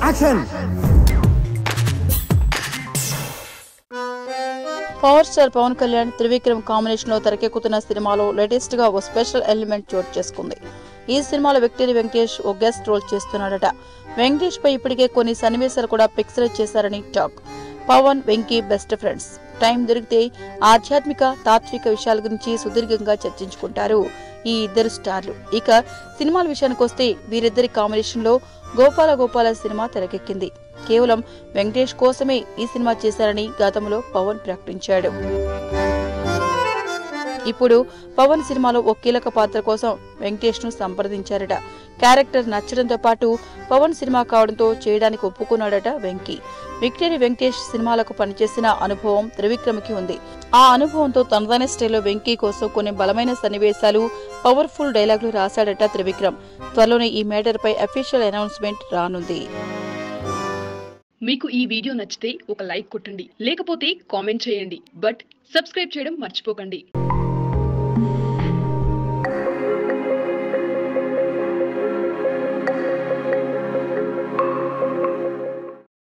Action. Power star Pawan Kalyan Trivikram combination లో తెరకెక్కుతున్న సినిమాలో లేటెస్ట్ గా ఓ స్పెషల్ ఎలిమెంట్ చోటు చేసుకుంది. ఈ సినిమాలో విక్టరీ వెంకటేష్ ఓ గెస్ట్ రోల్ చేస్తున్నాడట. వెంకటేష్ పై ఇప్పటికే కొన్ని సన్నివేశాలు కూడా పిక్చరైజ్ చేశారని talk. Pawan Venky best friends. Time దొరికితే ఆధ్యాత్మిక తాత్విక విషయాల గురించి సుదీర్ఘంగా చర్చించుకుంటారు ఈ ఇద్దరు స్టార్లు. ఇక సినిమాల విషయానికి వస్తే వీరిద్దరి కాంబినేషన్ లో గోపాల గోపాల సినిమా తెరకెక్కింది. కేవలం వెంకటేష్ కోసమే ఈ సినిమా చేశారని గతంలో పవన్ ప్రకటించాడు. ఇప్పుడు పవన్ సినిమాలో ఓ కీలక పాత్ర కోసం వెంకటేష్ ను సంప్రదించారట. క్యారెక్టర్ నచ్చడంతో పాటు పవన్ సినిమా కావడంతో చేయడానికి ఒప్పుకున్నాడట వెంకీ. విక్టరీ వెంకటేష్ సినిమాలకు పనిచేసిన అనుభవం త్రివిక్రమ్కి ఉంది. ఆ అనుభవంతో తనదైన స్టైల్లో వెంకీ కోసం కొన్ని బలమైన సన్నివేశాలు, పవర్ఫుల్ డైలాగులు రాశాడట త్రివిక్రమ్. త్వరలోనే ఈ మేటర్ పై అఫీషియల్ అనౌన్స్మెంట్ రానుంది. మీకు ఈ వీడియో నచ్చితే ఒక లైక్ కొట్టండి, లేకపోతే కామెంట్ చేయండి. బట్ సబ్స్క్రైబ్ చేయడం మర్చిపోకండి.